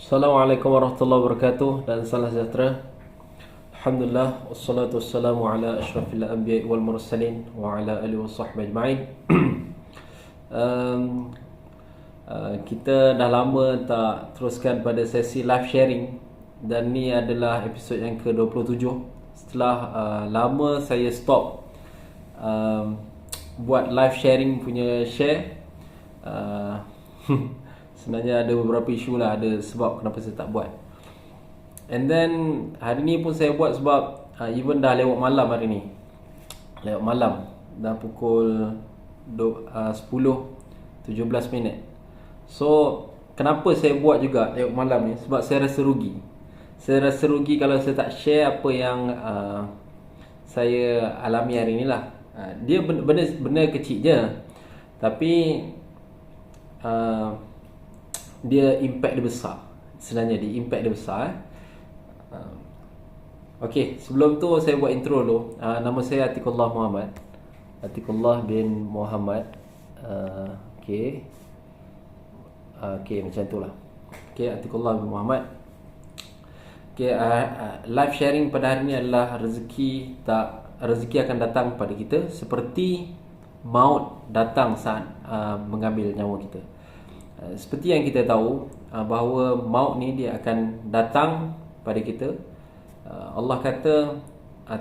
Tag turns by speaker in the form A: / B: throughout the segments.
A: Assalamualaikum warahmatullahi wabarakatuh dan salam sejahtera. Alhamdulillah wassalatu wassalamu ala asyrafil anbiya'i wal mursalin wa ala alihi washabbihi ajma'in. um, Kita dah lama tak teruskan pada sesi live sharing dan ni adalah episod yang ke-27 setelah lama saya stop buat live sharing punya share. Sebenarnya ada beberapa isu lah, ada sebab kenapa saya tak buat. And then hari ni pun saya buat sebab even dah lewat malam hari ni. Lewat malam, dah pukul 10:17 minit. So kenapa saya buat juga lewat malam ni? Sebab saya rasa rugi. Saya rasa rugi kalau saya tak share apa yang saya alami hari ni lah. Dia benda kecil je, tapi dia impact dia besar. Sebenarnya dia impact dia besar. Okey, sebelum tu saya buat intro dulu. Nama saya Atiqullah Muhammad. Atiqullah bin Muhammad. Okey. Okey, macam itulah. Okey, Atiqullah bin Muhammad. Okey, live sharing pada hari ni adalah rezeki akan datang pada kita seperti maut datang saat mengambil nyawa kita. Seperti yang kita tahu bahawa maut ni dia akan datang pada kita. Allah kata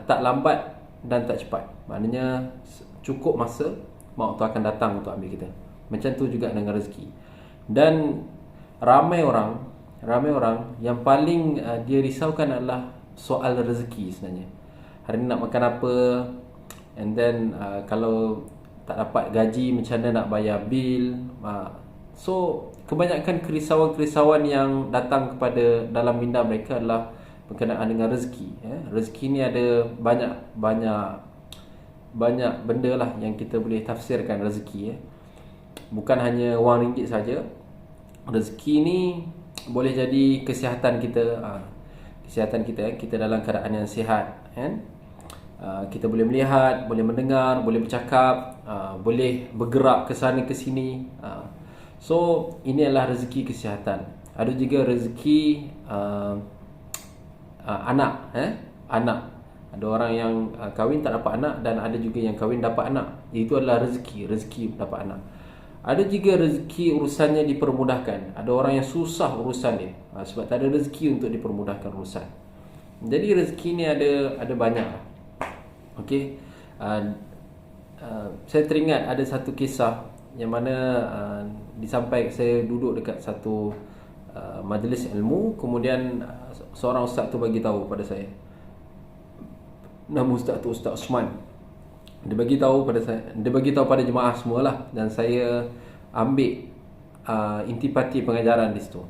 A: tak lambat dan tak cepat. Maknanya cukup masa maut tu akan datang untuk ambil kita. Macam tu juga dengan rezeki. Dan ramai orang yang paling dia risaukan adalah soal rezeki sebenarnya. Hari ni nak makan apa, and then kalau tak dapat gaji macam mana nak bayar bil. So kebanyakan kerisauan-kerisauan yang datang kepada dalam minda mereka adalah berkenaan dengan rezeki. Rezeki ni ada banyak benda lah yang kita boleh tafsirkan rezeki. Bukan hanya wang ringgit saja. Rezeki ni boleh jadi kesihatan kita. Kesihatan kita dalam keadaan yang sihat, kan? Kita boleh melihat, boleh mendengar, boleh bercakap, boleh bergerak ke sana ke sini. So ini adalah rezeki kesihatan. Ada juga rezeki anak. Anak. Ada orang yang kahwin tak dapat anak, dan ada juga yang kahwin dapat anak. Itu adalah rezeki dapat anak. Ada juga rezeki urusannya dipermudahkan. Ada orang yang susah urusan dia sebab tak ada rezeki untuk dipermudahkan urusan. Jadi rezeki ni ada banyak. Okey. Saya teringat ada satu kisah yang mana saya duduk dekat satu majlis ilmu. Kemudian seorang ustaz tu bagi tahu pada saya. Nama ustaz tu Ustaz Osman. Dia bagi tahu pada jemaah semualah, dan saya ambil intipati pengajaran di situ.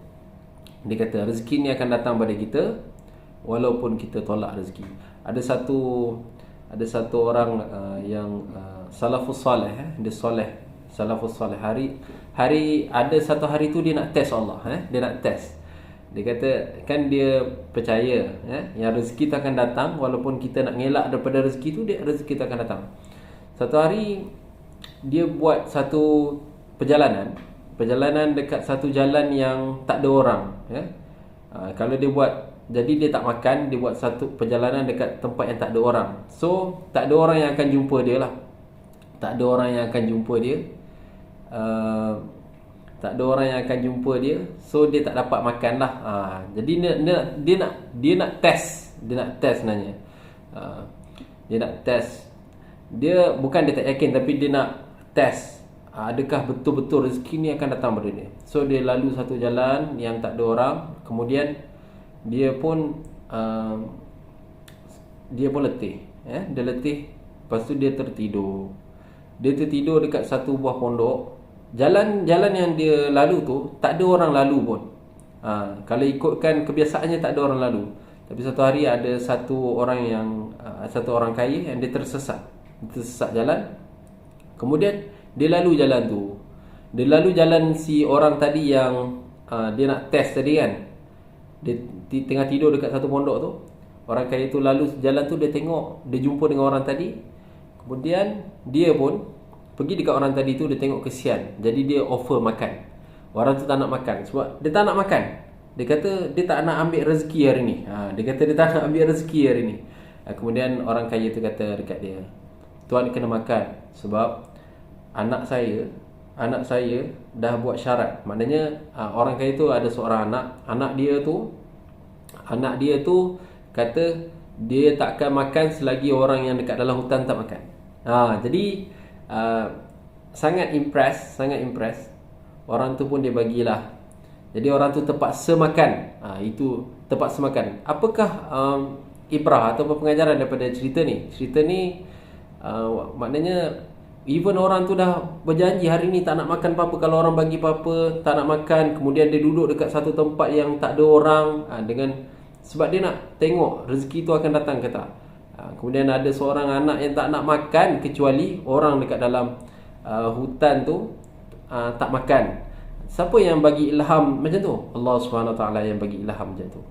A: Dia kata rezeki ni akan datang pada kita walaupun kita tolak rezeki. Ada satu orang yang salafus soleh, dia soleh, salafus soleh. Hari ada satu hari tu dia nak test Allah, dia nak test. Dia kata kan dia percaya yang rezeki tu akan datang walaupun kita nak ngelak daripada rezeki tu, rezeki tu akan datang. Satu hari dia buat satu perjalanan dekat satu jalan yang tak ada orang. Kalau dia buat, jadi dia tak makan, dia buat satu perjalanan dekat tempat yang tak ada orang. So tak ada orang yang akan jumpa dia lah. Tak ada orang yang akan jumpa dia. So dia tak dapat makan lah. Jadi dia nak test sebenarnya. Dia nak test. Dia bukan dia tak yakin, tapi dia nak test adakah betul-betul rezeki ni akan datang pada dia. So dia lalu satu jalan yang tak ada orang. Kemudian dia pun letih. Dia letih. Lepas tu dia tertidur. Dia tertidur dekat satu buah pondok. Jalan yang dia lalu tu tak ada orang lalu pun. Kalau ikutkan kebiasaannya tak ada orang lalu. Tapi satu hari ada satu orang kaya yang dia tersesat jalan. Kemudian dia lalu jalan tu. Dia lalu jalan si orang tadi yang dia nak test tadi kan. Dia tengah tidur dekat satu pondok tu. Orang kaya tu lalu jalan tu, dia jumpa dengan orang tadi. Kemudian dia pun pergi dekat orang tadi tu, dia tengok kesian. Jadi dia offer makan. Orang tu tak nak makan sebab dia tak nak makan. Dia kata dia tak nak ambil rezeki hari ni. Dia kata dia tak nak ambil rezeki hari ni. Kemudian orang kaya tu kata dekat dia, tuan kena makan sebab anak saya dah buat syarat. Maknanya orang kaya tu ada seorang anak dia tu kata dia takkan makan selagi orang yang dekat dalam hutan tak makan. Jadi sangat impress. Orang tu pun dia bagilah. Jadi orang tu terpaksa makan. Itu terpaksa makan. Apakah ibrah atau pengajaran daripada cerita ni? Cerita ni maknanya even orang tu dah berjanji hari ni tak nak makan apa-apa, kalau orang bagi apa-apa tak nak makan, kemudian dia duduk dekat satu tempat yang tak ada orang sebab dia nak tengok rezeki tu akan datang ke tak. Kemudian ada seorang anak yang tak nak makan kecuali orang dekat dalam hutan tu tak makan. Siapa yang bagi ilham macam tu? Allah SWT yang bagi ilham macam tu.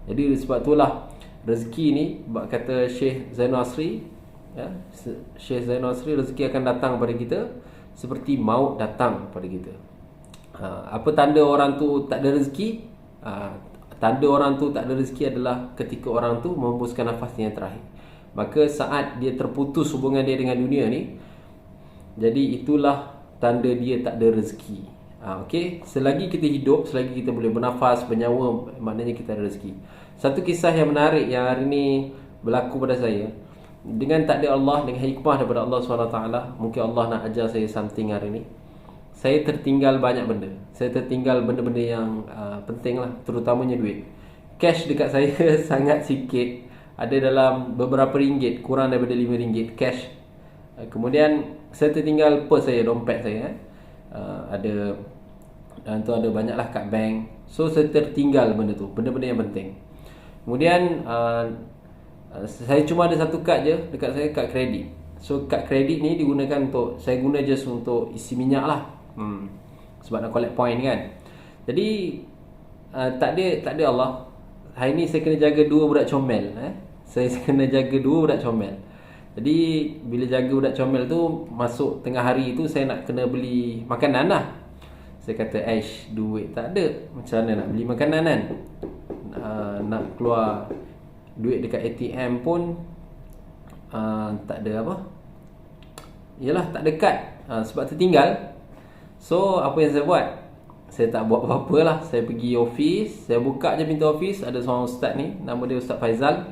A: Jadi sebab itulah rezeki ni, kata Syekh Zainul Asri, Syekh Zainul Asri, rezeki akan datang pada kita seperti maut datang pada kita. Apa tanda orang tu tak ada rezeki? Tanda orang tu tak ada rezeki adalah ketika orang tu menghembuskan nafasnya yang terakhir. Maka saat dia terputus hubungan dia dengan dunia ni, jadi itulah tanda dia tak ada rezeki. Okey, selagi kita hidup, selagi kita boleh bernafas, bernyawa, maknanya kita ada rezeki. Satu kisah yang menarik yang hari ni berlaku pada saya, dengan takdir Allah, dengan hikmah daripada Allah SWT, mungkin Allah nak ajar saya something hari ni. Saya tertinggal banyak benda. Saya tertinggal benda-benda yang penting lah, terutamanya duit. Cash dekat saya sangat sikit. Ada dalam beberapa ringgit, kurang daripada RM5 cash. Kemudian saya tertinggal purse saya, dompet saya. Dan tu ada banyaklah kad bank. So saya tertinggal benda tu, benda-benda yang penting. Kemudian saya cuma ada satu kad je dekat saya, kad kredit. So kad kredit ni digunakan untuk, saya guna just untuk isi minyak lah. Sebab nak collect point kan. Jadi tak ada Allah. Hari ni saya kena jaga 2 budak comel. Saya kena jaga 2 budak comel. Jadi bila jaga budak comel tu, masuk tengah hari tu saya nak kena beli makanan lah. Saya kata, duit tak ada, macam mana nak beli makanan kan? Nak keluar duit dekat ATM pun tak ada apa. Yalah, tak ada kad, sebab tertinggal. So apa yang saya buat? Saya tak buat apa-apa lah. Saya pergi office, saya buka je pintu office. Ada seorang ustaz ni, nama dia Ustaz Faizal.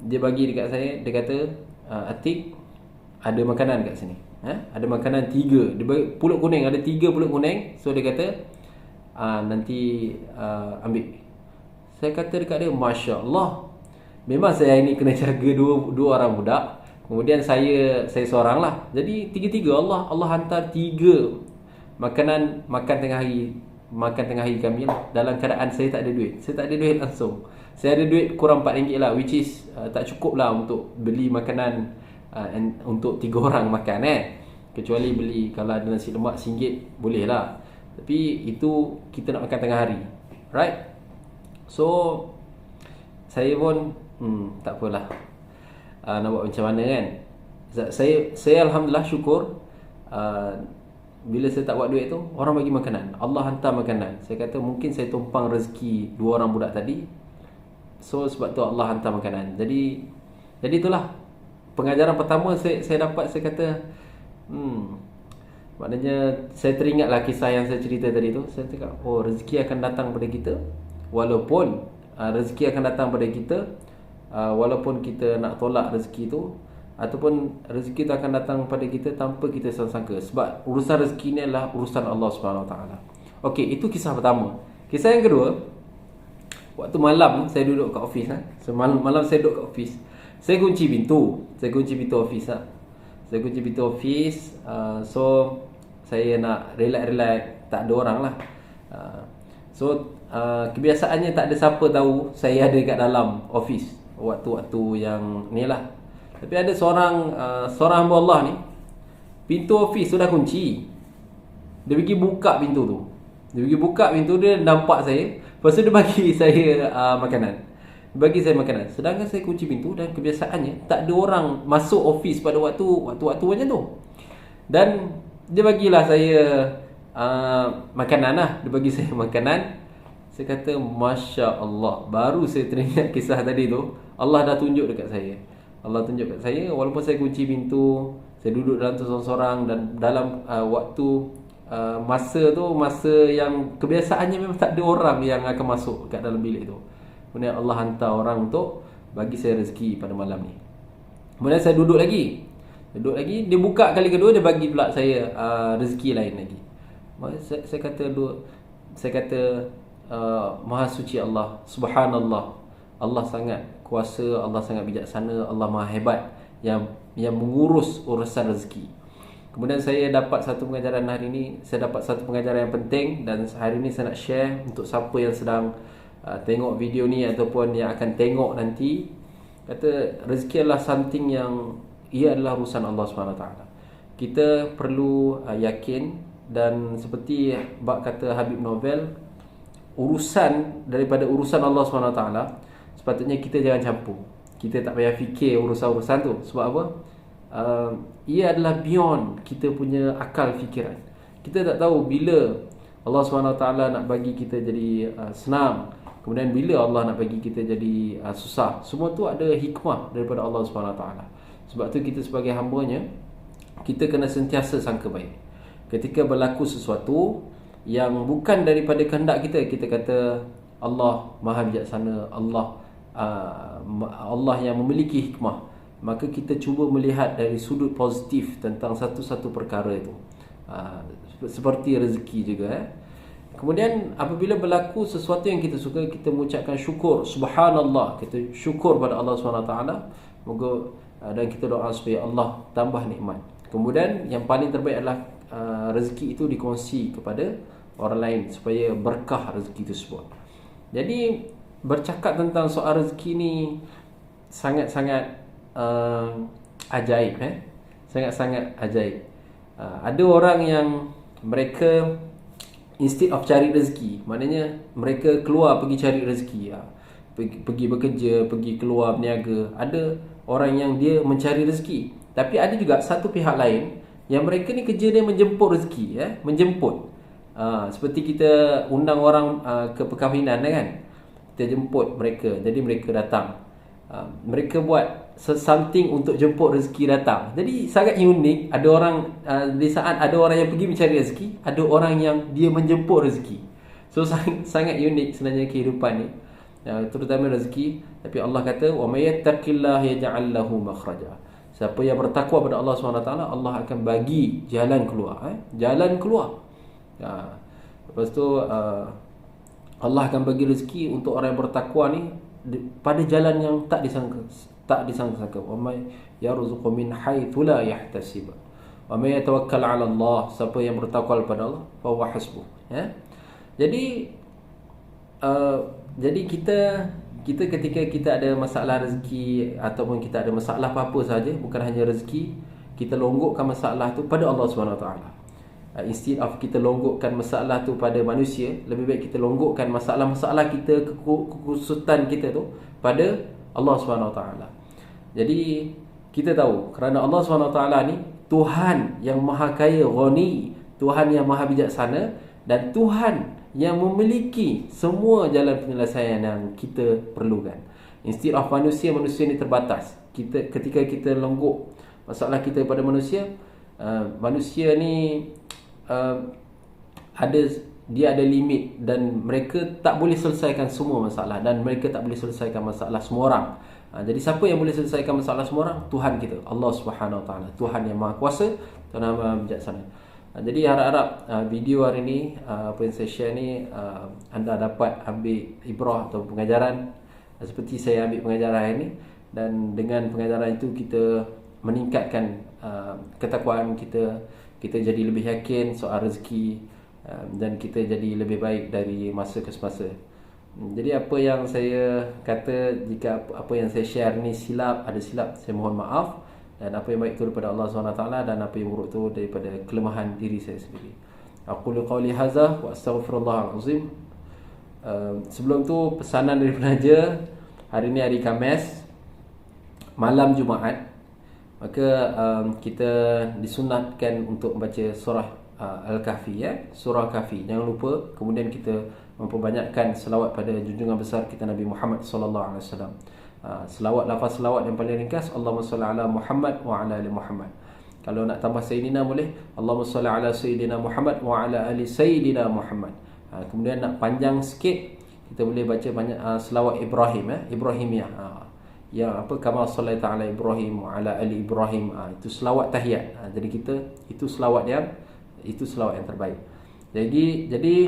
A: Dia bagi dekat saya, dia kata, Atik, ada makanan kat sini. Ada makanan 3. Dia bagi pulut kuning, ada 3 pulut kuning. So dia kata, nanti ambil. Saya kata dekat dia, Masya Allah, memang saya ini kena jaga dua orang budak. Kemudian saya seorang lah. Jadi 3 Allah hantar 3 makanan makan tengah hari kami lah. Dalam keadaan saya tak ada duit. Saya tak ada duit langsung. Saya ada duit kurang RM4 lah, which is tak cukup lah untuk beli makanan untuk 3 orang makan kecuali beli, kalau ada nasi lemak RM1 boleh lah. Tapi itu kita nak makan tengah hari, right? So saya pun tak apalah, nak buat macam mana kan. Saya Alhamdulillah syukur, bila saya tak buat duit tu, orang bagi makanan, Allah hantar makanan. Saya kata mungkin saya tumpang rezeki 2 orang budak tadi. So sebab tu Allah hantar makanan. Jadi itulah pengajaran pertama saya dapat. Saya kata maknanya saya teringatlah kisah yang saya cerita tadi tu. Saya cakap, rezeki akan datang pada kita. Walaupun rezeki akan datang pada kita, walaupun kita nak tolak rezeki tu, ataupun rezeki tu akan datang pada kita tanpa kita sangka. Sebab urusan rezeki ni adalah urusan Allah SWT. Okey, itu kisah pertama. Kisah yang kedua, waktu malam saya duduk kat office. Malam saya duduk kat office. Saya kunci pintu office lah. Saya kunci pintu office. So saya nak relax, tak ada orang lah. Kebiasaannya tak ada siapa tahu saya ada kat dalam office waktu-waktu yang ni lah. Tapi ada seorang hamba Allah ni, pintu office tu dah kunci. Dia pergi buka pintu tu. Dia nampak saya. Lepas tu dia bagi saya makanan. Sedangkan saya kunci pintu dan kebiasaannya tak ada orang masuk office pada waktu-waktu macam tu. Dan dia bagilah saya makanan lah. Dia bagi saya makanan. Saya kata Masya Allah. Baru saya teringat kisah tadi tu. Allah dah tunjuk dekat saya. Allah tunjuk dekat saya. Walaupun saya kunci pintu, saya duduk dalam tu seorang-seorang. Dan dalam waktu masa tu, masa yang kebiasaannya memang tak ada orang yang akan masuk kat dalam bilik tu. Kemudian Allah hantar orang untuk bagi saya rezeki pada malam ni. Kemudian saya duduk lagi. Dia buka kali kedua, dia bagi pula saya rezeki lain lagi. Saya kata Maha suci Allah, Subhanallah. Allah sangat kuasa, Allah sangat bijaksana, Allah Maha hebat yang mengurus urusan rezeki. Kemudian saya dapat satu pengajaran hari ini. Saya dapat satu pengajaran yang penting. Dan hari ini saya nak share untuk siapa yang sedang tengok video ni ataupun yang akan tengok nanti. Kata rezeki adalah something yang ia adalah urusan Allah SWT. Kita perlu yakin. Dan seperti bab kata Habib Novel, urusan daripada urusan Allah SWT, sepatutnya kita jangan campur. Kita tak payah fikir urusan-urusan tu. Sebab apa? Ia adalah beyond kita punya akal fikiran. Kita tak tahu bila Allah SWT nak bagi kita jadi senang, kemudian bila Allah nak bagi kita jadi susah. Semua tu ada hikmah daripada Allah SWT. Sebab tu kita sebagai hamba-Nya, kita kena sentiasa sangka baik. Ketika berlaku sesuatu yang bukan daripada kehendak kita, kita kata Allah Maha bijaksana, Allah yang memiliki hikmah. Maka kita cuba melihat dari sudut positif tentang satu-satu perkara itu. Seperti rezeki juga. Kemudian apabila berlaku sesuatu yang kita suka, kita mengucapkan syukur, Subhanallah. Kita syukur pada Allah SWT. Moga dan kita doa supaya Allah tambah nikmat. Kemudian yang paling terbaik adalah rezeki itu dikongsi kepada orang lain supaya berkah rezeki tersebut. Jadi bercakap tentang soal rezeki ni sangat-sangat ajaib. Sangat-sangat ajaib. Ada orang yang mereka instead of cari rezeki, maknanya mereka keluar pergi cari rezeki, pergi bekerja, pergi keluar berniaga. Ada orang yang dia mencari rezeki. Tapi ada juga satu pihak lain yang mereka ni kerja dia menjemput rezeki, menjemput. Seperti kita undang orang ke perkahwinan kan, kita jemput mereka, jadi mereka datang. Mereka buat something untuk jemput rezeki datang. Jadi sangat unik. Ada orang di saat ada orang yang pergi mencari rezeki, ada orang yang dia menjemput rezeki. So sangat unik sebenarnya kehidupan ni, terutama rezeki. Tapi Allah kata wa may yattaqillaha yaj'al lahu makhraja. Siapa yang bertakwa pada Allah SWT, Allah akan bagi jalan keluar. Jalan keluar. Lepas tu Allah akan bagi rezeki untuk orang yang bertakwa ni pada jalan yang tak disangka. Wa may yarzuqu min haitsu la yahtasib. Wa may yatawakkal 'ala Allah. Siapa yang bertawakal pada Allah, fa huwa hasbuh. Jadi kita ketika kita ada masalah rezeki ataupun kita ada masalah apa-apa saja, bukan hanya rezeki, kita longgokkan masalah tu pada Allah SWT. Instead of kita longgokkan masalah tu pada manusia, lebih baik kita longgokkan masalah-masalah kita, kekusutan kita tu pada Allah SWT. Jadi kita tahu kerana Allah SWT ni Tuhan yang maha kaya, Ghani, Tuhan yang maha bijaksana, dan Tuhan yang memiliki semua jalan penyelesaian yang kita perlukan. Instead of manusia ni terbatas. Ketika kita longgok masalah kita pada manusia, manusia ni dia ada limit dan mereka tak boleh selesaikan semua masalah, dan mereka tak boleh selesaikan masalah semua orang. Jadi siapa yang boleh selesaikan masalah semua orang? Tuhan kita, Allah Subhanahu Wa Taala, Tuhan yang Maha Kuasa, Tuhan yang Maha Bijaksana. Jadi harap-harap video hari ni, apa yang saya share ni, anda dapat ambil ibrah atau pengajaran seperti saya ambil pengajaran hari ni. Dan dengan pengajaran itu kita meningkatkan ketakwaan kita, kita jadi lebih yakin soal rezeki, dan kita jadi lebih baik dari masa ke semasa. Jadi apa yang saya kata, jika apa yang saya share ni ada silap, saya mohon maaf. Dan apa yang baik itu daripada Allah SWT, dan apa yang buruk itu daripada kelemahan diri saya sendiri. Aqulu qawli hadza wa astaghfirullahal azim. Sebelum tu pesanan dari penaja. Hari ni hari Khamis, malam Jumaat. Maka kita disunatkan untuk membaca surah Al-Kahfi, surah Kahfi. Jangan lupa. Kemudian kita memperbanyakkan selawat pada junjungan besar kita Nabi Muhammad sallallahu alaihi wasallam. Selawat, lafaz selawat yang paling ringkas, Allahumma salli ala Muhammad wa ala ali Muhammad. Kalau nak tambah Sayyidina boleh, Allahumma salli ala Sayyidina Muhammad wa ala ali Sayyidina Muhammad. Kemudian nak panjang sikit, kita boleh baca banyak selawat Ibrahim, Ibrahimiyah. Yang apa, kama sallaita ala Ibrahim wa ala ali Ibrahim. Itu selawat tahiyat. Jadi kita itu selawat yang terbaik. Jadi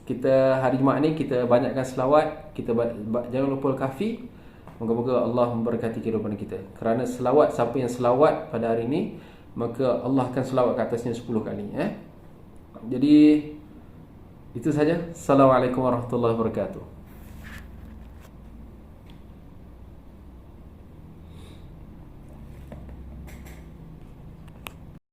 A: kita hari Jumaat ni kita banyakkan selawat, kita jangan lupa al-kahfi. Moga-moga Allah memberkati kehidupan kita. Kerana selawat, siapa yang selawat pada hari ini, maka Allah akan selawat ke atasnya 10 kali. Jadi itu saja. Assalamualaikum warahmatullahi wabarakatuh.